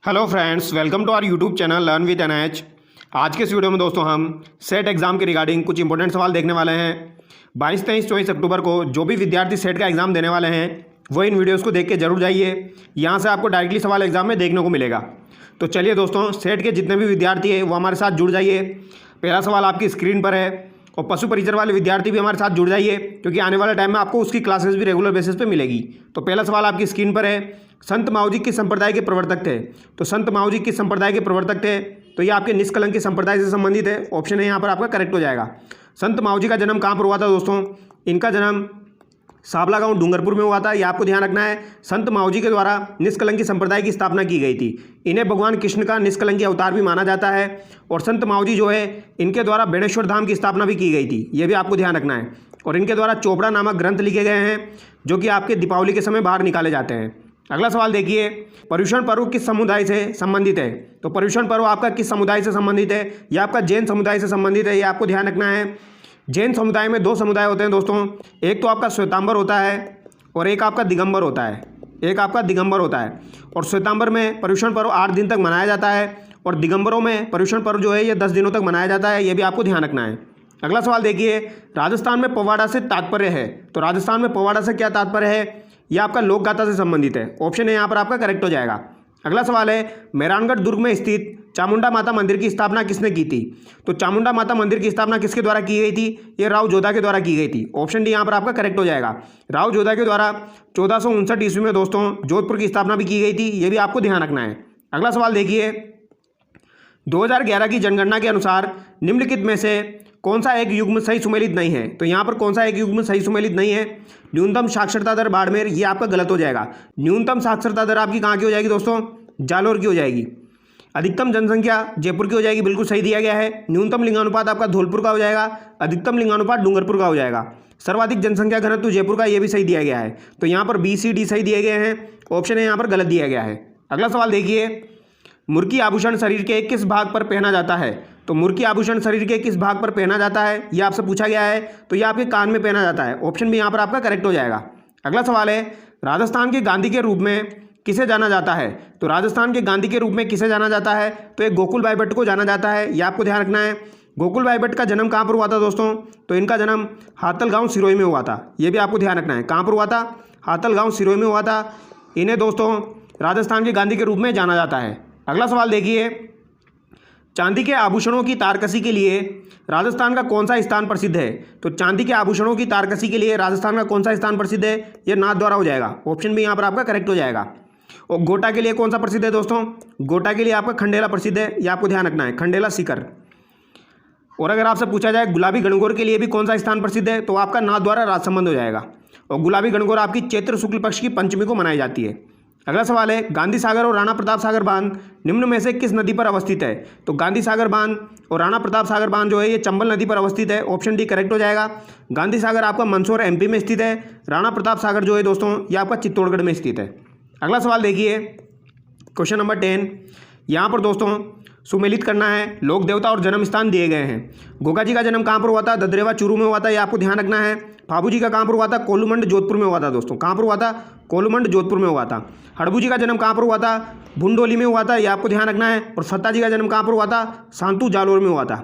Hello friends, welcome to our YouTube channel learn with NH. आज के इस video में दोस्तों हम सेट एग्ज़ाम के रिगार्डिंग कुछ इंपॉर्टेंट सवाल देखने वाले हैं। 22, 23, 24 अक्टूबर को जो भी विद्यार्थी सेट का एग्ज़ाम देने वाले हैं वो इन वीडियोज़ को देख के जरूर जाइए। यहाँ से आपको डायरेक्टली सवाल एग्ज़ाम में देखने को मिलेगा। तो चलिए दोस्तों, सेट के जितने भी विद्यार्थी हैं वो हमारे साथ जुड़ जाइए। पहला सवाल आपकी स्क्रीन पर है और पशु परिचर वाले विद्यार्थी भी हमारे साथ जुड़ जाइए, क्योंकि आने वाले टाइम में आपको उसकी क्लासेस भी रेगुलर बेसिस पे मिलेगी। तो पहला सवाल आपकी स्क्रीन पर है, संत माऊजी किस संप्रदाय के प्रवर्तक थे? तो संत माऊजी किस संप्रदाय के प्रवर्तक थे? तो ये आपके निष्कलंकी संप्रदाय से संबंधित है। ऑप्शन है यहाँ पर आपका करेक्ट हो जाएगा। संत माऊजी का जन्म कहाँ पर हुआ था दोस्तों? इनका जन्म साबला गांव डूंगरपुर में हुआ था। यह आपको ध्यान रखना है। संत माऊजी के द्वारा निष्कलंकी संप्रदाय की स्थापना की गई थी। इन्हें भगवान कृष्ण का निष्कलंकी अवतार भी माना जाता है। और संत माऊजी जो है इनके द्वारा बेणेश्वर धाम की स्थापना भी की गई थी। यह भी आपको ध्यान रखना है। और इनके द्वारा चोपड़ा नामक ग्रंथ लिखे गए हैं जो कि आपके दीपावली के समय बाहर निकाले जाते हैं। अगला सवाल देखिए, पर्युषण पर्व किस समुदाय से संबंधित है? तो पर्युषण पर्व आपका किस समुदाय से संबंधित है? यह आपका जैन समुदाय से संबंधित है। यह आपको ध्यान रखना है। जैन समुदाय में दो समुदाय होते हैं दोस्तों। एक तो आपका श्वेतांबर होता है और एक आपका दिगंबर होता है। एक आपका दिगंबर होता है। और श्वेतांबर में पर्युषण पर्व 8 दिन तक मनाया जाता है और दिगंबरों में पर्युषण पर्व जो है ये 10 दिनों तक मनाया जाता है। ये भी आपको ध्यान रखना है। अगला सवाल देखिए, राजस्थान में पवाड़ा से तात्पर्य है? तो राजस्थान में पवाड़ा से क्या तात्पर्य है? यह आपका लोकगाथा से संबंधित है। ऑप्शन है यहाँ पर आपका करेक्ट हो जाएगा। अगला सवाल है, मेहरानगढ़ दुर्ग में स्थित चामुंडा माता मंदिर की स्थापना किसने की थी? तो चामुंडा माता मंदिर की स्थापना किसके द्वारा की गई थी? ये राव जोधा के द्वारा की गई थी। ऑप्शन डी यहाँ पर आपका करेक्ट हो जाएगा। राव जोधा के द्वारा 1459 ईस्वी में दोस्तों जोधपुर की स्थापना भी की गई थी। ये भी आपको ध्यान रखना है। अगला सवाल देखिए, 2011 की जनगणना के अनुसार निम्नलिखित में से कौन सा एक युग्म सही सुमेलित नहीं है? तो यहाँ पर कौन सा एक युग्म सही सुमेलित नहीं है? न्यूनतम साक्षरता दर बाड़मेर, ये आपका गलत हो जाएगा। न्यूनतम साक्षरता दर आपकी कहाँ की हो जाएगी दोस्तों? जालोर की हो जाएगी। अधिकतम जनसंख्या जयपुर की हो जाएगी, बिल्कुल सही दिया गया है। न्यूनतम लिंगानुपात आपका धौलपुर का हो जाएगा। अधिकतम लिंगानुपात डूंगरपुर का हो जाएगा। सर्वाधिक जनसंख्या घनत्व जयपुर का, ये भी सही दिया गया है। तो यहाँ पर बी सी डी सही दिए गए हैं। ऑप्शन है यहाँ पर गलत दिया गया है। अगला सवाल देखिए, मुर्की आभूषण शरीर के किस भाग पर पहना जाता है? तो मुर्की आभूषण शरीर के किस भाग पर पहना जाता है, यह आपसे पूछा गया है। तो यह आपके कान में पहना जाता है। ऑप्शन भी यहाँ पर आपका करेक्ट हो जाएगा। अगला सवाल है, राजस्थान के गांधी के रूप में किसे जाना जाता है? तो राजस्थान के गांधी के रूप में किसे जाना जाता है? तो एक गोकुल भाई भट्ट को जाना जाता है। यह आपको ध्यान रखना है। गोकुल भाई भट्ट का जन्म कहाँ पर हुआ था दोस्तों? तो इनका जन्म हातल गाँव सिरोही में हुआ था। यह भी आपको ध्यान रखना है। कहाँ पर हुआ था? हातल गाँव सिरोही में हुआ था। इन्हें दोस्तों राजस्थान के गांधी के रूप में जाना जाता है। अगला सवाल देखिए, चांदी के आभूषणों की तारकसी के लिए राजस्थान का कौन सा स्थान प्रसिद्ध है? तो चांदी के आभूषणों की तारकसी के लिए राजस्थान का कौन सा स्थान प्रसिद्ध है? यह नाथद्वारा हो जाएगा। ऑप्शन भी यहाँ पर आपका करेक्ट हो जाएगा। और गोटा के लिए कौन सा प्रसिद्ध है दोस्तों? गोटा के लिए आपका खंडेला प्रसिद्ध है। यह आपको ध्यान रखना है, खंडेला सीकर। और अगर आपसे पूछा जाए गुलाबी गणगौर के लिए भी कौन सा स्थान प्रसिद्ध है, तो आपका नाथद्वारा राजसमंद हो जाएगा। और गुलाबी गणगौर आपकी चैत्र शुक्ल पक्ष की पंचमी को मनाई जाती है। अगला सवाल है, गांधी सागर और राणा प्रताप सागर बांध निम्न में से किस नदी पर अवस्थित है? तो गांधी सागर बांध और राणा प्रताप सागर बांध जो है ये चंबल नदी पर अवस्थित है। ऑप्शन डी करेक्ट हो जाएगा। गांधी सागर आपका मंदसौर एमपी में स्थित है। राणा प्रताप सागर जो है दोस्तों ये आपका चित्तौड़गढ़ में स्थित है। अगला सवाल देखिए, क्वेश्चन नंबर 10। यहाँ पर दोस्तों सुमेलित करना है। लोक देवता और जन्म स्थान दिए गए हैं। गोगा जी का जन्म कहाँ पर हुआ था? ददरेवा चूरू में हुआ था। ये आपको ध्यान रखना है। फाबू जी का कहाँ पर हुआ था? कोलूमंड जोधपुर में हुआ था दोस्तों। कहाँ पर हुआ था? कोलूमंड जोधपुर में हुआ था। हड़बू जी का जन्म कहाँ पर हुआ था? भुंडोली में हुआ था। ये आपको ध्यान रखना है। और फत्ता जी का जन्म कहाँ पर हुआ था? सांतू जालोर में हुआ था।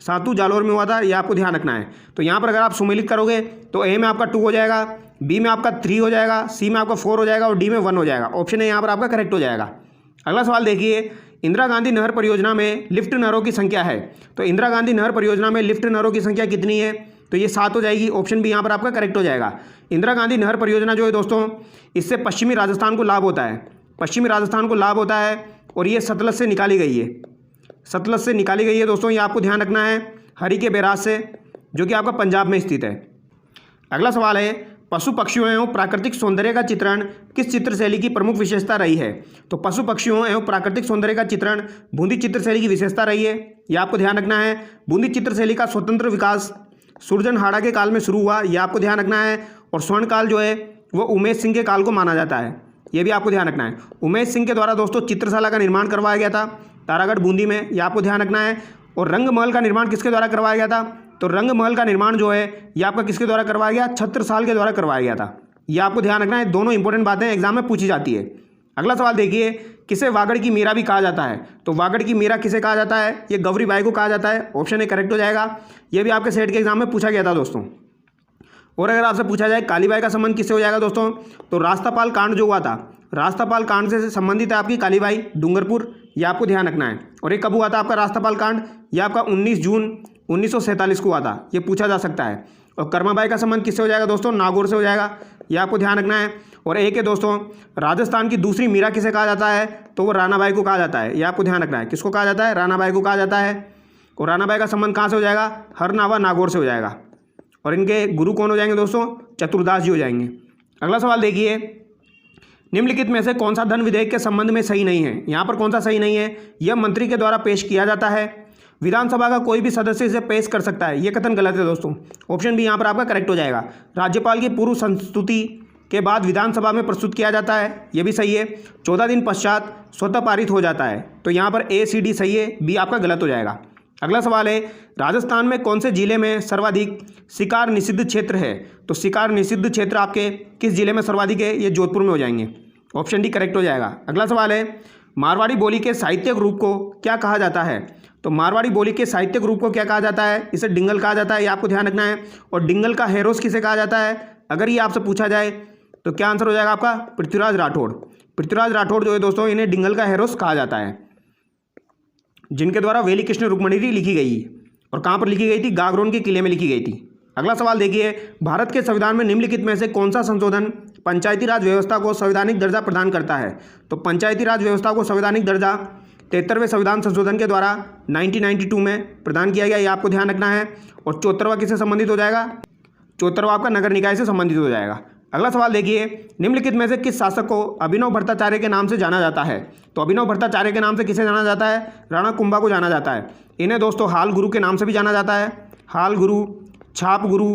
सांतू जालोर में हुआ था। ये आपको ध्यान रखना है। तो यहाँ पर अगर आप सुमेलित करोगे तो ए में आपका 2 हो जाएगा, बी में आपका 3 हो जाएगा, सी में आपका 4 हो जाएगा और डी में 1 हो जाएगा। ऑप्शन है यहाँ पर आपका करेक्ट हो जाएगा। अगला सवाल देखिए, इंदिरा गांधी नहर परियोजना में लिफ्ट नहरों की संख्या है। तो इंदिरा गांधी नहर परियोजना में लिफ्ट नहरों की संख्या कितनी है? तो ये 7 हो जाएगी। ऑप्शन भी यहाँ पर आपका करेक्ट हो जाएगा। इंदिरा गांधी नहर परियोजना जो है दोस्तों इससे पश्चिमी राजस्थान को लाभ होता है। पश्चिमी राजस्थान को लाभ होता है और ये सतलज से निकाली गई है। सतलज से निकाली गई है दोस्तों। ये आपको ध्यान रखना है, हरी के बैराज से, जो कि आपका पंजाब में स्थित है। अगला सवाल है, पशु पक्षियों एवं प्राकृतिक सौंदर्य का चित्रण किस चित्रशैली की प्रमुख विशेषता रही है? तो पशु पक्षियों एवं प्राकृतिक सौंदर्य का चित्रण बूंदी चित्रशैली की विशेषता रही है। यह आपको ध्यान रखना है। बूंदी चित्रशैली का स्वतंत्र विकास सुरजनहाड़ा के काल में शुरू हुआ। यह आपको ध्यान रखना है। और स्वर्ण काल जो है वो उमेश सिंह के काल को माना जाता है। यह भी आपको ध्यान रखना है। उमेश सिंह के द्वारा दोस्तों चित्रशाला का निर्माण करवाया गया था तारागढ़ बूंदी में। यह आपको ध्यान रखना है। और रंगमहल का निर्माण किसके द्वारा करवाया गया था? तो रंगमहल का निर्माण जो है यह आपका किसके द्वारा करवाया गया? छत्रसाल के द्वारा करवाया गया था। यह आपको ध्यान रखना है। दोनों इंपॉर्टेंट बातें एग्जाम में पूछी जाती है। अगला सवाल देखिए, किसे वागड़ की मीरा भी कहा जाता है? तो वागड़ की मीरा किसे कहा जाता है? ये गौरी बाई को कहा जाता है। ऑप्शन ए करेक्ट हो जाएगा। ये भी आपके सेट के एग्जाम में पूछा गया था दोस्तों। और अगर आपसे पूछा जाए कालीबाई का संबंध किससे हो जाएगा दोस्तों, तो रास्तापाल कांड जो हुआ था, रास्तापाल कांड से संबंधित है आपकी कालीबाई डूंगरपुर, ये आपको ध्यान रखना है। और ये कब हुआ था आपका रास्तापाल कांड? ये आपका 19 जून 1947 को हुआ था, ये पूछा जा सकता है। और कर्माबाई का संबंध किससे हो जाएगा दोस्तों? नागौर से हो जाएगा, ये आपको ध्यान रखना है। और एक है दोस्तों, राजस्थान की दूसरी मीरा किसे कहा जाता है? तो वो रानाबाई को कहा जाता है, ये आपको ध्यान रखना है। किसको कहा जाता है? रानाबाई को कहा जाता है। और रानाबाई का संबंध कहाँ से हो जाएगा? हरनावा नागौर से हो जाएगा। और इनके गुरु कौन हो जाएंगे दोस्तों? चतुर्दास जी हो जाएंगे। अगला सवाल देखिए, निम्नलिखित में से कौन सा धन विधेयक के संबंध में सही नहीं है? यहाँ पर कौन सा सही नहीं है? यह मंत्री के द्वारा पेश किया जाता है, विधानसभा का कोई भी सदस्य इसे पेश कर सकता है, ये कथन गलत है दोस्तों। ऑप्शन बी यहाँ पर आपका करेक्ट हो जाएगा। राज्यपाल की पूर्व संस्तुति के बाद विधानसभा में प्रस्तुत किया जाता है, ये भी सही है। 14 दिन पश्चात स्वतः पारित हो जाता है, तो यहाँ पर ए सी डी सही है, बी आपका गलत हो जाएगा। अगला सवाल है, राजस्थान में कौन से जिले में सर्वाधिक शिकार निषिद्ध क्षेत्र है? तो शिकार निषिद्ध क्षेत्र आपके किस जिले में सर्वाधिक है? ये जोधपुर में हो जाएंगे। ऑप्शन डी करेक्ट हो जाएगा। अगला सवाल है, मारवाड़ी बोली के साहित्यिक रूप को क्या कहा जाता है? तो मारवाड़ी बोली के साहित्यिक रूप को क्या कहा जाता है? इसे डिंगल कहा जाता है, ये आपको ध्यान रखना है। और डिंगल का हेरोस किसे कहा जाता है? अगर ये आपसे पूछा जाए तो क्या आंसर हो जाएगा आपका? पृथ्वीराज राठौड़। पृथ्वीराज राठौड़ जो है दोस्तों, इन्हें डिंगल का हेरोस कहा जाता है, जिनके द्वारा वेली कृष्ण रुक्मणी लिखी गई। और कहाँ पर लिखी गई थी? गागरोन के किले में लिखी गई थी। अगला सवाल देखिए, भारत के संविधान में निम्नलिखित में से कौन सा संशोधन पंचायती राज व्यवस्था को संवैधानिक दर्जा प्रदान करता है? तो पंचायती राज व्यवस्था को संवैधानिक दर्जा 73वें संविधान संशोधन के द्वारा 1992 में प्रदान किया गया, ये आपको ध्यान रखना है। और 74वां किससे संबंधित हो जाएगा? 74वां आपका नगर निकाय से संबंधित हो जाएगा। अगला सवाल देखिए, निम्नलिखित में से किस शासक को अभिनव भट्टाचार्य के नाम से जाना जाता है? तो अभिनव भट्टाचार्य के नाम से किसे जाना जाता है? राणा कुंभा को जाना जाता है। इन्हें दोस्तों हाल गुरु के नाम से भी जाना जाता है। हाल गुरु, छाप गुरु,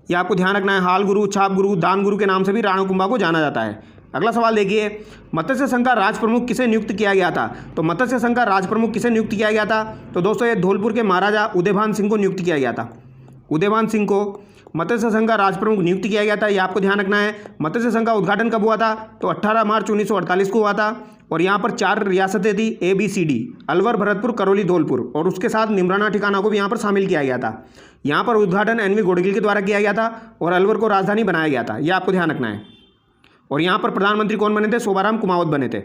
ये आपको ध्यान रखना है। हाल गुरु, छाप गुरु, दान गुरु के नाम से भी राणा कुंभा को जाना जाता है। अगला सवाल देखिए, मत्स्य संघ का राज प्रमुख किसे नियुक्त किया गया था? तो मत्स्य संघ का राज प्रमुख किसे नियुक्त किया गया था? तो दोस्तों ये धौलपुर के महाराजा उदयभान सिंह को नियुक्त किया गया था। उदयभान सिंह को मत्स्य संघ का राज प्रमुख नियुक्त किया गया था, ये आपको ध्यान रखना है। मत्स्य संघ का उद्घाटन कब हुआ था? तो 18 मार्च 1948 को हुआ था। और यहाँ पर 4 रियासतें थी, ABCD, अलवर, भरतपुर, करौली, धौलपुर, और उसके साथ निमराना ठिकाना को भी यहाँ पर शामिल किया गया था। यहाँ पर उद्घाटन NV गोडगिल के द्वारा किया गया था और अलवर को राजधानी बनाया गया था, ये आपको ध्यान रखना है। और यहाँ पर प्रधानमंत्री कौन बने थे? शोभाराम कुमावत बने थे।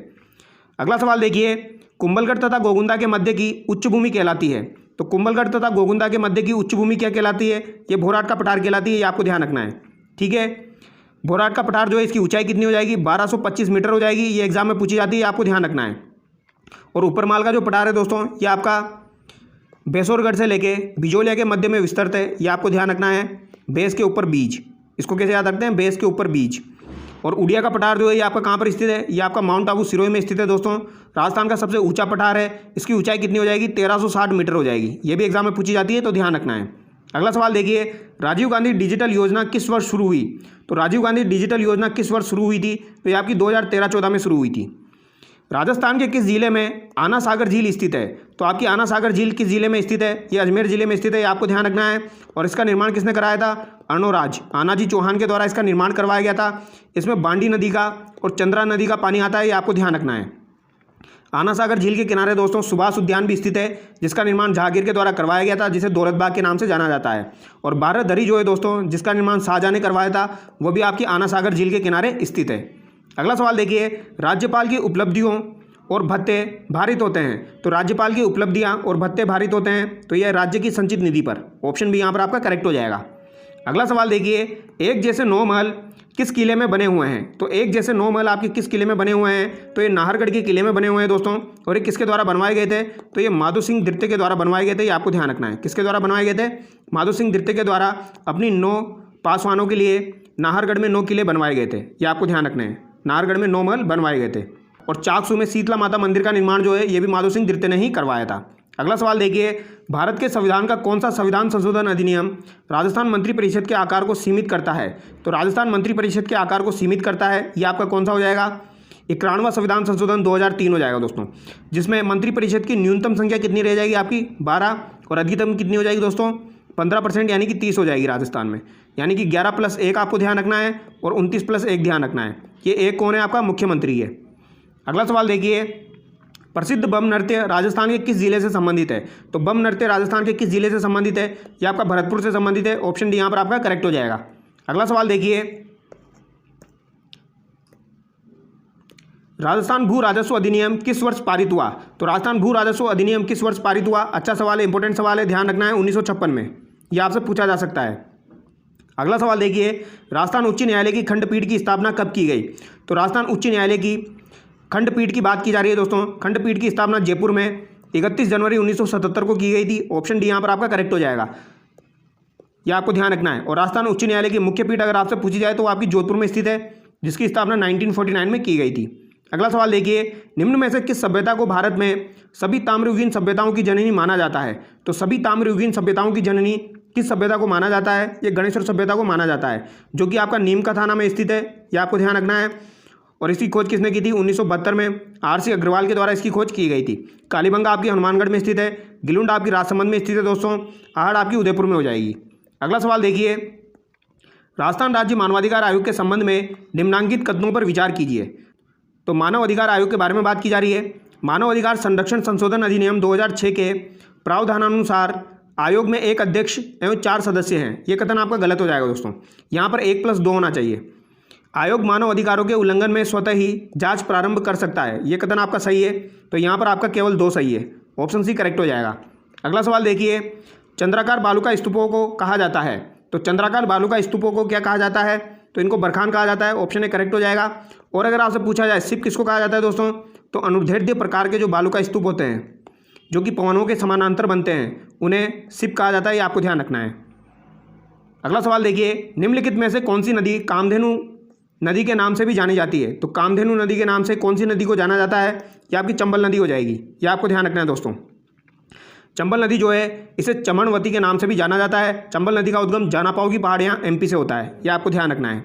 अगला सवाल देखिए, कुंभलगढ़ तथा गोगुंदा के मध्य की उच्च भूमि कहलाती है? तो कुंभलगढ़ तथा गोगुंदा के मध्य की उच्च भूमि क्या कहलाती है? ये भोराट का पठार कहलाती है, ये आपको ध्यान रखना है। ठीक है, भोराट का पठार जो है, इसकी ऊंचाई कितनी हो जाएगी? 1225 मीटर हो जाएगी, ये एग्जाम में पूछी जाती है, आपको ध्यान रखना है। और ऊपरमाल का जो पठार है दोस्तों, ये आपका बेसोरगढ़ से लेके बिजोलिया के मध्य में विस्तृत है, ये आपको ध्यान रखना है। बेस के ऊपर बीज, इसको कैसे याद रखते हैं? बेस के ऊपर बीज। और उड़िया का पठार जो है, ये आपका कहाँ पर स्थित है? ये आपका माउंट आबू सिरोही में स्थित है दोस्तों। राजस्थान का सबसे ऊंचा पठार है, इसकी ऊंचाई कितनी हो जाएगी? 1360 मीटर हो जाएगी, ये भी एग्जाम में पूछी जाती है, तो ध्यान रखना है। अगला सवाल देखिए, राजीव गांधी डिजिटल योजना किस वर्ष शुरू हुई? तो राजीव गांधी डिजिटल योजना किस वर्ष शुरू हुई थी? तो ये आपकी 2013-14 में शुरू हुई थी। राजस्थान के किस जिले में आना सागर झील स्थित है? तो आपकी आना सागर झील किस जिले में स्थित है? ये अजमेर जिले में स्थित है, ये आपको ध्यान रखना है। और इसका निर्माण किसने कराया था? अर्णोराज आनाजी चौहान के द्वारा इसका निर्माण करवाया गया था। इसमें बांडी नदी का और चंद्रा नदी का पानी आता है, ये आपको ध्यान रखना है। आना सागर झील के किनारे दोस्तों सुभाष उद्यान भी स्थित है, जिसका निर्माण जहांगीर के द्वारा करवाया गया था, जिसे दौलत बाग के नाम से जाना जाता है। और भारत दरी जो है दोस्तों, जिसका निर्माण शाहजहां ने करवाया था, वो भी आपकी आना सागर झील के किनारे स्थित है। अगला सवाल देखिए, राज्यपाल की उपलब्धियों और भत्ते भारित होते हैं? तो राज्यपाल की उपलब्धियां और भत्ते भारित होते हैं, तो यह राज्य की संचित निधि पर। ऑप्शन बी यहाँ पर आपका करेक्ट हो जाएगा। अगला सवाल देखिए, एक जैसे 9 महल किस किले में बने हुए हैं? तो एक जैसे 9 महल आपके किस किले में बने हुए हैं? तो ये नाहरगढ़ के किले में बने हुए हैं दोस्तों। और ये किसके द्वारा बनवाए गए थे? तो ये माधो सिंह द्वितीय के द्वारा बनवाए गए थे, ये आपको ध्यान रखना है। किसके द्वारा बनवाए गए थे? माधो सिंह द्वितीय के द्वारा अपनी 9 पासवानों के लिए नाहरगढ़ में 9 किले बनवाए गए थे, ये आपको ध्यान रखना है। नाहरगढ़ में 9 महल बनवाए गए थे। और चाकसू में शीतला माता मंदिर का निर्माण जो है, ये भी माधो सिंह द्वितीय ने ही करवाया था। अगला सवाल देखिए, भारत के संविधान का कौन सा संविधान संशोधन अधिनियम राजस्थान मंत्रिपरिषद के आकार को सीमित करता है? तो राजस्थान मंत्रिपरिषद के आकार को सीमित करता है, ये आपका कौन सा हो जाएगा? 91वां संविधान संशोधन 2003 हो जाएगा दोस्तों, जिसमें मंत्रिपरिषद की न्यूनतम संख्या कितनी रह जाएगी आपकी? 12, और अधिकतम कितनी हो जाएगी दोस्तों? 15% यानी कि 30 हो जाएगी राजस्थान में। यानी कि 11 + 1 आपको ध्यान रखना है और 29 + 1 ध्यान रखना है। ये एक कौन है? आपका मुख्यमंत्री है। अगला सवाल देखिए, प्रसिद्ध बम नृत्य राजस्थान के किस जिले से संबंधित है? तो बम नृत्य राजस्थान के किस जिले से संबंधित है? ये आपका भरतपुर से संबंधित है। ऑप्शन डी यहाँ पर आपका करेक्ट हो जाएगा। अगला सवाल देखिए, राजस्थान भू राजस्व अधिनियम किस वर्ष पारित हुआ? तो राजस्थान भू राजस्व अधिनियम किस वर्ष पारित हुआ? अच्छा सवाल है, इंपॉर्टेंट सवाल है, ध्यान रखना है। 1956 में। यह आपसे पूछा जा सकता है। अगला सवाल देखिए, राजस्थान उच्च न्यायालय की खंडपीठ की स्थापना कब की गई? तो राजस्थान उच्च न्यायालय की खंडपीठ की बात की जा रही है दोस्तों। खंडपीठ की स्थापना जयपुर में 31 जनवरी 1977 को की गई थी। ऑप्शन डी यहाँ पर आपका करेक्ट हो जाएगा। यह आपको ध्यान रखना है। और राजस्थान उच्च न्यायालय की मुख्य पीठ अगर आपसे पूछी जाए तो आपकी जोधपुर में स्थित है, जिसकी स्थापना 1949 में की गई थी। अगला सवाल देखिए, निम्न में से किस सभ्यता को भारत में सभी ताम्रयुगीन सभ्यताओं की जननी माना जाता है? तो सभी ताम्रयुगीन सभ्यताओं की जननी किस सभ्यता को माना जाता है? ये गणेश्वर सभ्यता को माना जाता है, जो कि आपका नीम का थाना में स्थित है। यह आपको ध्यान रखना है। और इसकी खोज किसने की थी? 1972 में आर.सी. अग्रवाल के द्वारा इसकी खोज की गई थी। कालीबंगा आपकी हनुमानगढ़ में स्थित है। गिलुंड आपकी राजसमंद में स्थित है दोस्तों। आहड़ आपकी उदयपुर में हो जाएगी। अगला सवाल देखिए, राजस्थान राज्य मानवाधिकार आयोग के संबंध में निम्नांकित कथनों पर विचार कीजिए। तो मानव अधिकार आयोग के बारे में बात की जा रही है। मानव अधिकार संरक्षण संशोधन अधिनियम 2006 के प्रावधानानुसार आयोग में 1 अध्यक्ष एवं 4 सदस्य हैं। ये कथन आपका गलत हो जाएगा दोस्तों। यहाँ पर 1 + 2 होना चाहिए। आयोग मानव अधिकारों के उल्लंघन में स्वतः ही जांच प्रारंभ कर सकता है। ये कथन आपका सही है। तो यहाँ पर आपका केवल 2 सही है। ऑप्शन सी करेक्ट हो जाएगा। अगला सवाल देखिए, चंद्राकार बालू का स्तूपों को कहा जाता है? तो चंद्राकार बालू का स्तूपों को क्या कहा जाता है? तो इनको बरखान कहा जाता है। ऑप्शन ए करेक्ट हो जाएगा। और अगर आपसे पूछा जाए सिप किसको कहा जाता है दोस्तों, तो अनुदैर्ध्य प्रकार के जो बालू का स्तूप होते हैं, जो कि पवनों के समानांतर बनते हैं, उन्हें सिप कहा जाता है। ये आपको ध्यान रखना है। अगला सवाल देखिए, निम्नलिखित में से कौन सी नदी कामधेनु नदी के नाम से भी जानी जाती है? तो कामधेनु नदी के नाम से कौन सी नदी को जाना जाता है? यह आपकी चंबल नदी हो जाएगी। यह आपको ध्यान रखना है दोस्तों। चंबल नदी जो है, इसे चमनवती के नाम से भी जाना जाता है। चंबल नदी का उद्गम जानापाव की पहाड़ियाँ MP से होता है। यह आपको ध्यान रखना है।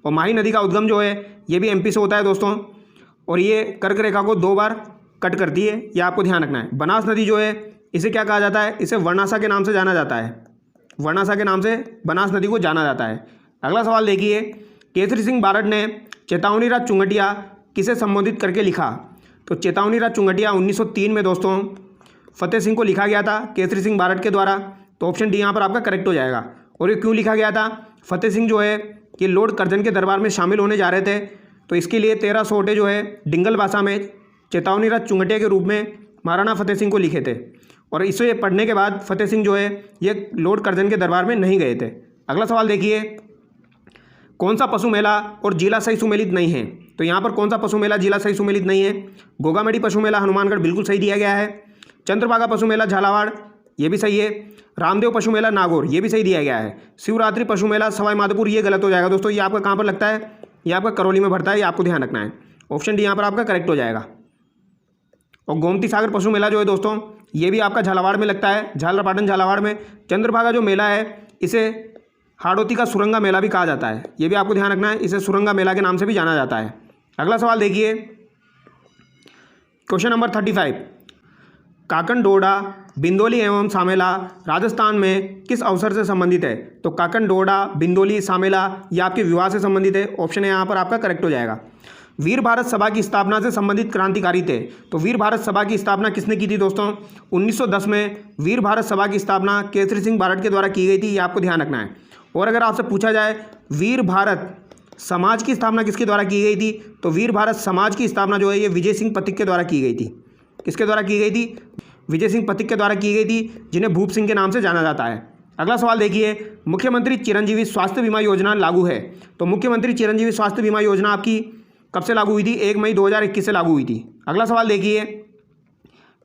और माही नदी का उद्गम जो है, ये भी MP से होता है दोस्तों। और ये कर्क रेखा को 2 बार कट करती है। यह आपको ध्यान रखना है। बनास नदी जो है, इसे क्या कहा जाता है? इसे वर्णासा के नाम से जाना जाता है। वर्णासा के नाम से बनास नदी को जाना जाता है। अगला सवाल देखिए, केसरी सिंह बारड ने चेतावनीराज चुंगटिया किसे संबोधित करके लिखा? तो चेतावनीराज चुंगटिया 1903 में दोस्तों फतेह सिंह को लिखा गया था केसरी सिंह बारड के द्वारा। तो ऑप्शन डी यहाँ पर आपका करेक्ट हो जाएगा। और ये क्यों लिखा गया था? फतेह सिंह जो है, ये लॉर्ड कर्जन के दरबार में शामिल होने जा रहे थे। तो इसके लिए 13 सोटे जो है डिंगल भाषा में चेतावनीराज चुंगटिया के रूप में महाराणा फतेह सिंह को लिखे थे। और इसे पढ़ने के बाद फतेह सिंह जो है, ये लॉर्ड कर्जन के दरबार में नहीं गए थे। अगला सवाल देखिए, कौन सा पशु मेला और जिला सही सुमेलित नहीं है? तो यहाँ पर कौन सा पशु मेला जिला सही सुमेलित नहीं है? गोगामेडी पशु मेला हनुमानगढ़ बिल्कुल सही दिया गया है। चंद्रभागा पशु मेला झालावाड़, ये भी सही है। रामदेव पशु मेला नागौर, ये भी सही दिया गया है। शिवरात्रि पशु मेला सवाई माधोपुर, ये गलत हो जाएगा दोस्तों। ये आपका कहाँ पर लगता है? ये आपका करौली में भरता है। ये आपको ध्यान रखना है। ऑप्शन डी यहाँ पर आपका करेक्ट हो जाएगा। और गोमती सागर पशु मेला जो है दोस्तों, ये भी आपका झालावाड़ में लगता है, झालरापाटन झालावाड़ में। चंद्रभागा जो मेला है, इसे हाड़ौती का सुरंगा मेला भी कहा जाता है। ये भी आपको ध्यान रखना है। इसे सुरंगा मेला के नाम से भी जाना जाता है। अगला सवाल देखिए, क्वेश्चन नंबर 35, काकन डोडा बिंदोली एवं सामेला राजस्थान में किस अवसर से संबंधित है? तो काकन डोडा बिंदोली सामेला ये आपके विवाह से संबंधित है। ऑप्शन है यहाँ पर आपका करेक्ट हो जाएगा। वीर भारत सभा की स्थापना से संबंधित क्रांतिकारी थे। तो वीर भारत सभा की स्थापना किसने की थी दोस्तों? 1910 में वीर भारत सभा की स्थापना केसरी सिंह बारड के द्वारा की गई थी। ये आपको ध्यान रखना है। और अगर आपसे पूछा जाए वीर भारत समाज की स्थापना किसके द्वारा की गई थी? तो वीर भारत समाज की स्थापना जो है, ये विजय सिंह पथिक के द्वारा की गई थी। किसके द्वारा की गई थी? विजय सिंह पथिक के द्वारा की गई थी, जिन्हें भूप सिंह के नाम से जाना जाता है। अगला सवाल देखिए, मुख्यमंत्री चिरंजीवी स्वास्थ्य बीमा योजना लागू है। तो मुख्यमंत्री चिरंजीवी स्वास्थ्य बीमा योजना आपकी कब से लागू हुई थी? 1 मई 2021 से लागू हुई थी। अगला सवाल देखिए,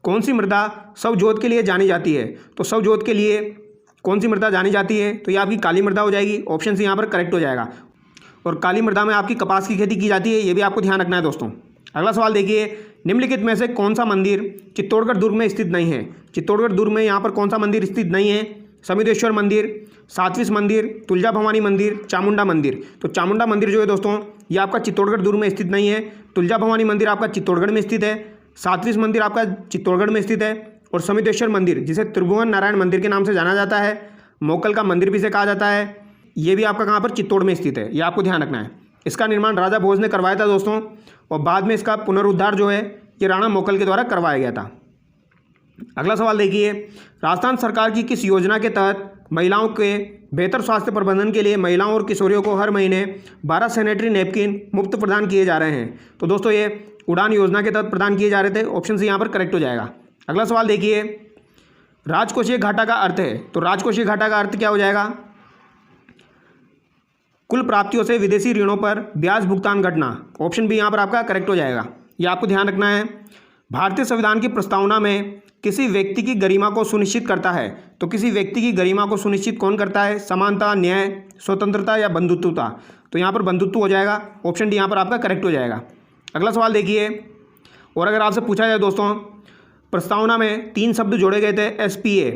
कौन सी मृदा शवजोत के लिए जानी जाती है? तो शवजोत के लिए कौन सी मृदा जानी जाती है? तो ये आपकी काली मृदा हो जाएगी। ऑप्शन सी यहाँ पर करेक्ट हो जाएगा। और काली मृदा में आपकी कपास की खेती की जाती है। ये भी आपको ध्यान रखना है दोस्तों। अगला सवाल देखिए, निम्नलिखित में से कौन सा मंदिर चित्तौड़गढ़ दुर्ग में स्थित नहीं है? चित्तौड़गढ़ दुर्ग में यहाँ पर कौन सा मंदिर स्थित नहीं है? समिधेश्वर मंदिर, सातविस मंदिर, तुलजा भवानी मंदिर, चामुंडा मंदिर। तो चामुंडा मंदिर जो है दोस्तों, ये आपका चित्तौड़गढ़ दुर्ग में स्थित नहीं है। तुलजा भवानी मंदिर आपका चित्तौड़गढ़ में स्थित है। सातविस मंदिर आपका चित्तौड़गढ़ में स्थित है। और समिधेश्वर मंदिर, जिसे त्रिभुवन नारायण मंदिर के नाम से जाना जाता है, मोकल का मंदिर भी इसे कहा जाता है। ये भी आपका कहाँ पर, चित्तौड़ में स्थित है, ये आपको ध्यान रखना है। इसका निर्माण राजा भोज ने करवाया था दोस्तों, और बाद में इसका पुनरुद्धार जो है ये राणा मोकल के द्वारा करवाया गया था। अगला सवाल देखिए, राजस्थान सरकार की किस योजना के तहत महिलाओं के बेहतर स्वास्थ्य प्रबंधन के लिए महिलाओं और किशोरियों को हर महीने 12 सैनिटरी नैपकिन मुफ्त प्रदान किए जा रहे हैं? तो दोस्तों ये उड़ान योजना के तहत प्रदान किए जा रहे थे। ऑप्शन सी यहाँ पर करेक्ट हो जाएगा। अगला सवाल देखिए, राजकोषीय घाटा का अर्थ है, तो राजकोषीय घाटा का अर्थ क्या हो जाएगा? कुल प्राप्तियों से विदेशी ऋणों पर ब्याज भुगतान घटना। ऑप्शन बी यहाँ पर आपका करेक्ट हो जाएगा। ये आपको ध्यान रखना है। भारतीय संविधान की प्रस्तावना में किसी व्यक्ति की गरिमा को सुनिश्चित करता है, तो किसी व्यक्ति की गरिमा को सुनिश्चित कौन करता है? समानता, न्याय, स्वतंत्रता या बंधुत्वता? तो यहाँ पर बंधुत्व हो जाएगा। ऑप्शन डी यहाँ पर आपका करेक्ट हो जाएगा। अगला सवाल देखिए, और अगर आपसे पूछा जाए दोस्तों, प्रस्तावना में 3 शब्द जोड़े गए थे, SPA,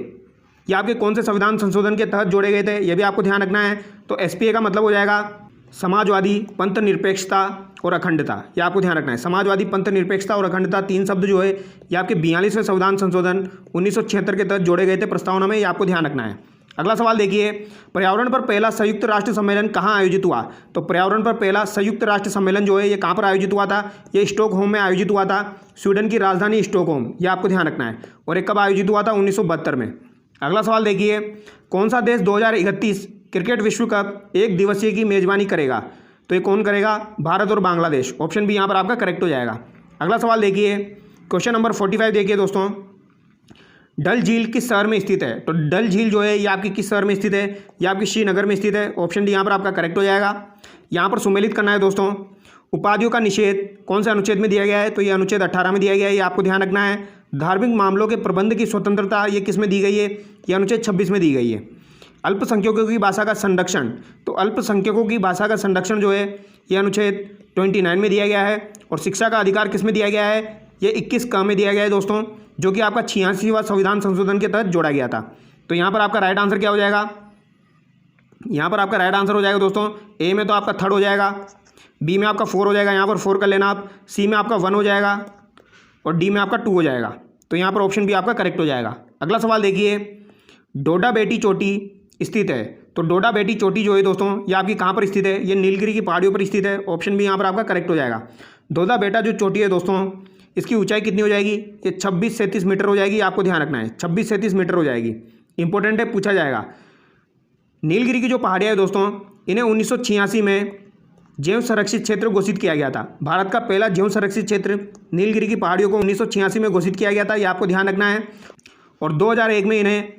ये आपके कौन से संविधान संशोधन के तहत जोड़े गए थे? ये भी आपको ध्यान रखना है। तो SPA का मतलब हो जाएगा समाजवादी, पंथ निरपेक्षता और अखंडता। ये आपको ध्यान रखना है। समाजवादी, पंथ निरपेक्षता और अखंडता 3 शब्द जो है ये आपके 42वें संविधान संशोधन 1976 के तहत जोड़े गए थे प्रस्तावना में, ये आपको ध्यान रखना है। अगला सवाल देखिए, पर्यावरण पर पहला संयुक्त राष्ट्र सम्मेलन कहाँ आयोजित हुआ? तो पर्यावरण पर पहला संयुक्त राष्ट्र सम्मेलन जो है ये कहाँ पर आयोजित हुआ था? ये स्टॉकहोम में आयोजित हुआ था, स्वीडन की राजधानी स्टॉकहोम, ये आपको ध्यान रखना है। और ये कब आयोजित हुआ था? 1972 में। अगला सवाल देखिए, कौन सा देश 2031 क्रिकेट विश्व कप 1 दिवसीय की मेजबानी करेगा? तो ये कौन करेगा? भारत और बांग्लादेश। ऑप्शन बी यहाँ पर आपका करेक्ट हो जाएगा। अगला सवाल देखिए, क्वेश्चन नंबर 45 देखिए दोस्तों, डल झील किस शहर में स्थित है? तो डल झील जो है ये आपकी किस शहर में स्थित है? ये आपकी श्रीनगर में स्थित है। ऑप्शन डी यहाँ पर आपका करेक्ट हो जाएगा। यहाँ पर सुमेलित करना है दोस्तों, उपाधियों का निषेध कौन से अनुच्छेद में दिया गया है? तो ये अनुच्छेद 18 में दिया गया है, ये आपको ध्यान रखना है। धार्मिक मामलों के प्रबंध की स्वतंत्रता ये किस में दी गई है? ये अनुच्छेद 26 में दी गई है। अल्पसंख्यकों की भाषा का संरक्षण, तो अल्पसंख्यकों की भाषा का संरक्षण जो है ये अनुच्छेद 29 में दिया गया है। और शिक्षा का अधिकार किस में दिया गया है? ये 21 क में दिया गया है दोस्तों, जो कि आपका 86वां संविधान संशोधन के तहत जोड़ा गया था। तो यहाँ पर आपका राइट आंसर क्या हो जाएगा? यहाँ पर आपका राइट आंसर हो जाएगा दोस्तों, ए में तो आपका 3rd हो जाएगा, बी में आपका 4 हो जाएगा, यहाँ पर 4 कर लेना आप, सी में आपका 1 हो जाएगा और डी में आपका 2 हो जाएगा। तो यहाँ पर ऑप्शन बी आपका करेक्ट हो जाएगा। अगला सवाल देखिए, डोडा बेटी चोटी स्थित है, तो डोडा बेटी चोटी जो है दोस्तों ये आपकी कहाँ पर स्थित है? ये नीलगिरी की पहाड़ियों पर स्थित है। ऑप्शन बी यहाँ पर आपका करेक्ट हो जाएगा। डोडा बेटा जो चोटी है दोस्तों इसकी ऊंचाई कितनी हो जाएगी? ये 26 से 30 मीटर हो जाएगी, आपको ध्यान रखना है, 26 से 30 मीटर हो जाएगी। इंपॉर्टेंट है, पूछा जाएगा। नीलगिरी की जो पहाड़ियाँ है दोस्तों इन्हें 1986 में जैव संरक्षित क्षेत्र घोषित किया गया था। भारत का पहला जैव संरक्षित क्षेत्र नीलगिरी की पहाड़ियों को 1986 में घोषित किया गया था, ये आपको ध्यान रखना है। और 2001 में इन्हें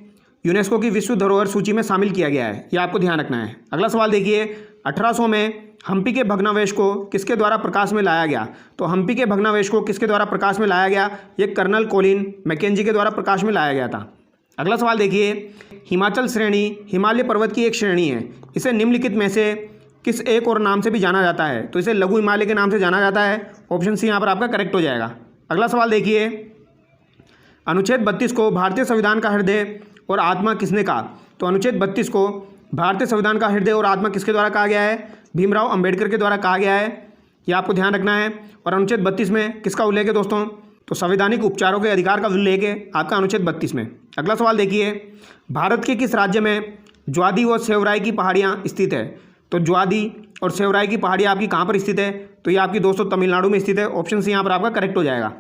यूनेस्को की विश्व धरोहर सूची में शामिल किया गया है, ये आपको ध्यान रखना है। अगला सवाल देखिए, 1800 में हम्पी के भग्नावशेष को किसके द्वारा प्रकाश में लाया गया? तो हम्पी के भग्नावशेष को किसके द्वारा प्रकाश में लाया गया? ये कर्नल कोलिन मैकेंजी के द्वारा प्रकाश में लाया गया था। अगला सवाल देखिए, हिमाचल श्रेणी हिमालय पर्वत की एक श्रेणी है, इसे निम्नलिखित में से किस एक और नाम से भी जाना जाता है? तो इसे लघु हिमालय के नाम से जाना जाता है। ऑप्शन सी यहाँ पर आपका करेक्ट हो जाएगा। अगला सवाल देखिए, अनुच्छेद 32 को भारतीय संविधान का हृदय और आत्मा किसने कहा? तो अनुच्छेद 32 को भारतीय संविधान का हृदय और आत्मा किसके द्वारा कहा गया है? भीमराव अंबेडकर के द्वारा कहा गया है, ये आपको ध्यान रखना है। और अनुच्छेद 32 में किसका उल्लेख है दोस्तों? तो संवैधानिक उपचारों के अधिकार का उल्लेख है आपका अनुच्छेद 32 में। अगला सवाल देखिए, भारत के किस राज्य में ज्वादी व सेवराई की पहाड़ियाँ स्थित है? तो ज्वादी और सेवराई की पहाड़ियाँ आपकी कहाँ पर स्थित है? तो ये आपकी दोस्तों तमिलनाडु में स्थित है। ऑप्शन सी यहाँ पर आपका करेक्ट हो जाएगा।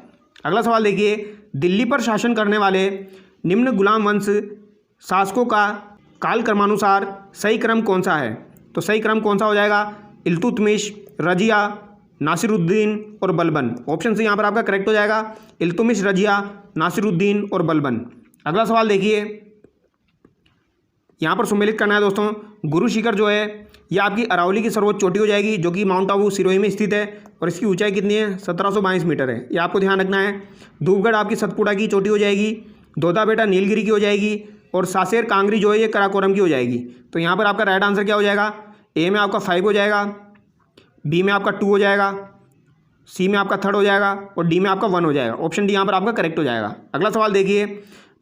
अगला सवाल देखिए, दिल्ली पर शासन करने वाले निम्न गुलाम वंश शासकों का कालक्रमानुसार सही क्रम कौन सा है? तो सही क्रम कौन सा हो जाएगा? इल्तुतमिश, रजिया, नासिरुद्दीन और बलबन। ऑप्शन सी यहाँ पर आपका करेक्ट हो जाएगा, इल्तुतमिश, रजिया, नासिरुद्दीन और बलबन। अगला सवाल देखिए, यहाँ पर सम्मिलित करना है दोस्तों, गुरु शिखर जो है ये आपकी अरावली की सर्वोच्च चोटी हो जाएगी, जो कि माउंट आबू सिरोही में स्थित है और इसकी ऊंचाई कितनी है? 1722 मीटर है, ये आपको ध्यान रखना है। धूपगढ़ आपकी सतपुड़ा की चोटी हो जाएगी, दोदा बेटा नीलगिरी की हो जाएगी और सासेर कांगरी जो है ये कराकोरम की हो जाएगी। तो यहाँ पर आपका राइट आंसर क्या हो जाएगा? ए में आपका 5 हो जाएगा, बी में आपका 2 हो जाएगा, सी में आपका 3rd हो जाएगा और डी में आपका 1 हो जाएगा। ऑप्शन डी यहाँ पर आपका करेक्ट हो जाएगा। अगला सवाल देखिए,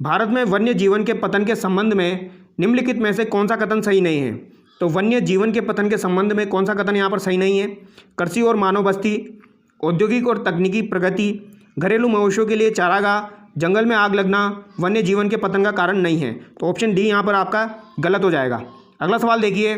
भारत में वन्य जीवन के पतन के संबंध में निम्नलिखित में से कौन सा कथन सही नहीं है? तो वन्य जीवन के पतन के संबंध में कौन सा कथन यहाँ पर सही नहीं है? कृषि और मानव बस्ती, औद्योगिक और तकनीकी प्रगति, घरेलू मवेशियों के लिए चारागाह, जंगल में आग लगना वन्य जीवन के पतन का कारण नहीं है। तो ऑप्शन डी यहाँ पर आपका गलत हो जाएगा। अगला सवाल देखिए,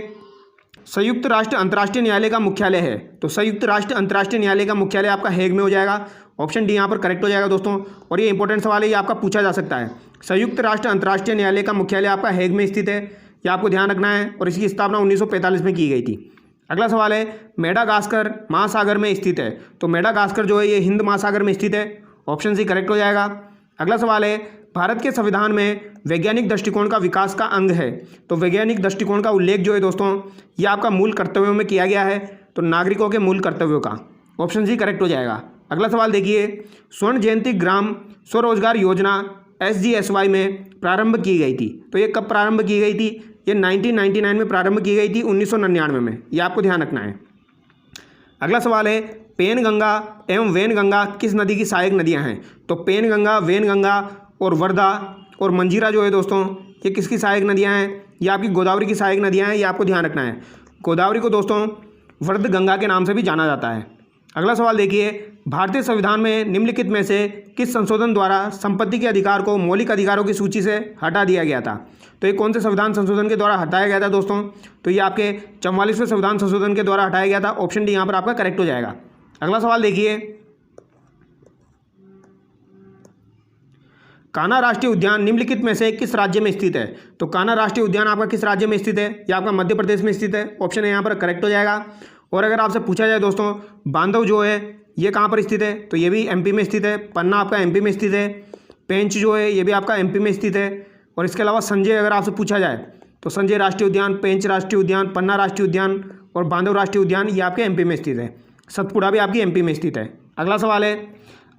संयुक्त राष्ट्र अंतर्राष्ट्रीय न्यायालय का मुख्यालय है। तो संयुक्त राष्ट्र अंतर्राष्ट्रीय न्यायालय का मुख्यालय आपका हेग में हो जाएगा। ऑप्शन डी यहाँ पर करेक्ट हो जाएगा दोस्तों। और ये इंपॉर्टेंट सवाल है, ये आपका पूछा जा सकता है। संयुक्त राष्ट्र अंतर्राष्ट्रीय न्यायालय का मुख्यालय आपका हेग में स्थित है, यह आपको ध्यान रखना है। और इसकी स्थापना 1945 में की गई थी। अगला सवाल है, मेडागास्कर महासागर में स्थित है। तो मेडागास्कर जो है ये हिंद महासागर में स्थित है। ऑप्शन सी करेक्ट हो जाएगा। अगला सवाल है, भारत के संविधान में वैज्ञानिक दृष्टिकोण का विकास का अंग है। तो वैज्ञानिक दृष्टिकोण का उल्लेख जो है दोस्तों, ये आपका मूल कर्तव्यों में किया गया है। तो नागरिकों के मूल कर्तव्यों का। ऑप्शन सी करेक्ट हो जाएगा। अगला सवाल देखिए, स्वर्ण जयंती ग्राम स्वरोजगार योजना SGSY में प्रारंभ की गई थी। तो ये कब प्रारंभ की गई थी? ये 1999 में प्रारंभ की गई थी, 1999 में। ये आपको ध्यान रखना है। अगला सवाल है, पेनगंगा एवं वैनगंगा किस नदी की सहायक नदियां हैं? तो पेनगंगा, वैनगंगा और वर्धा और मंजीरा जो है दोस्तों, ये किसकी सहायक नदियां हैं? ये आपकी गोदावरी की सहायक नदियां हैं। ये आपको ध्यान रखना है। गोदावरी को दोस्तों वर्ध गंगा के नाम से भी जाना जाता है। अगला सवाल देखिए, भारतीय संविधान में निम्नलिखित में से किस संशोधन द्वारा संपत्ति के अधिकार को मौलिक अधिकारों की सूची से हटा दिया गया था? तो ये कौन से संविधान संशोधन के द्वारा हटाया गया था दोस्तों? तो ये आपके 44वें संविधान संशोधन के द्वारा हटाया गया था। ऑप्शन डी यहाँ पर आपका करेक्ट हो जाएगा। अगला सवाल देखिए, कान्हा राष्ट्रीय उद्यान निम्नलिखित में से किस राज्य में स्थित है? तो कान्हा राष्ट्रीय उद्यान आपका किस राज्य में स्थित है? ये आपका मध्य प्रदेश में स्थित है। ऑप्शन है यहाँ पर करेक्ट हो जाएगा। और अगर आपसे पूछा जाए दोस्तों, बांधव जो है ये कहाँ पर स्थित है? तो ये भी MP में स्थित है। पन्ना आपका MP में स्थित है। पेंच जो है ये भी आपका MP में स्थित है। और इसके अलावा संजय अगर आपसे पूछा जाए तो संजय राष्ट्रीय उद्यान, पेंच राष्ट्रीय उद्यान, पन्ना राष्ट्रीय उद्यान और बांधव राष्ट्रीय उद्यान ये आपके MP में स्थित है। सतपुड़ा भी आपकी MP में स्थित है। अगला सवाल है,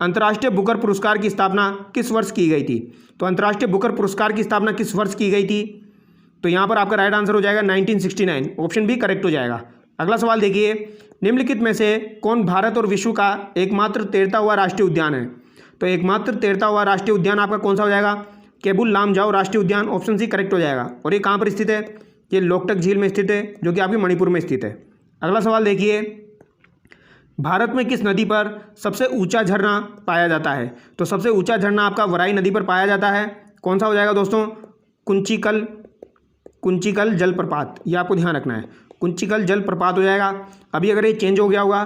अंतर्राष्ट्रीय बुकर पुरस्कार की स्थापना किस वर्ष की गई थी? तो अंतर्राष्ट्रीय बुकर पुरस्कार की स्थापना किस वर्ष की गई थी? तो यहाँ पर आपका राइट आंसर हो जाएगा 1969। ऑप्शन बी करेक्ट हो जाएगा। अगला सवाल देखिए, निम्नलिखित में से कौन भारत और विश्व का एकमात्र तैरता हुआ राष्ट्रीय उद्यान है? तो एकमात्र तैरता हुआ राष्ट्रीय उद्यान आपका कौन सा हो जाएगा? केबुल लामजाओ राष्ट्रीय उद्यान। ऑप्शन सी करेक्ट हो जाएगा। और ये कहाँ पर स्थित है? ये लोकटक झील में स्थित है, जो कि आपके मणिपुर में स्थित है। अगला सवाल देखिए, भारत में किस नदी पर सबसे ऊंचा झरना पाया जाता है? तो सबसे ऊंचा झरना आपका वराई नदी पर पाया जाता है। कौन सा हो जाएगा दोस्तों? कुंचिकल जलप्रपात। ये आपको ध्यान रखना है, कुंचिकल जलप्रपात हो जाएगा। अभी अगर ये चेंज हो गया होगा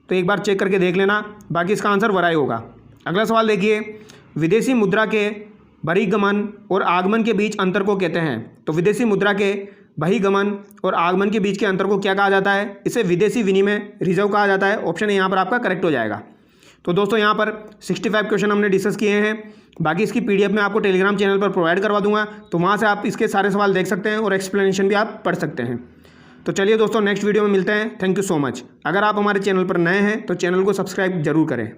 तो एक बार चेक करके देख लेना, बाकी इसका आंसर वराई होगा। अगला सवाल देखिए, विदेशी मुद्रा के बहिर्गमन और आगमन के बीच अंतर को कहते हैं? तो विदेशी मुद्रा के बहिर्गमन और आगमन के बीच के अंतर को क्या कहा जाता है? इसे विदेशी विनिमय रिजर्व कहा जाता है। ऑप्शन यहाँ पर आपका करेक्ट हो जाएगा। तो दोस्तों यहाँ पर 65 क्वेश्चन हमने डिस्कस किए हैं। बाकी इसकी PDF मैं आपको टेलीग्राम चैनल पर प्रोवाइड करवा दूंगा, तो वहाँ से आप इसके सारे सवाल देख सकते हैं और एक्सप्लेनेशन भी आप पढ़ सकते हैं। तो चलिए दोस्तों, नेक्स्ट वीडियो में मिलते हैं। Thank you so much. अगर आप हमारे चैनल पर नए हैं तो चैनल को सब्सक्राइब जरूर करें।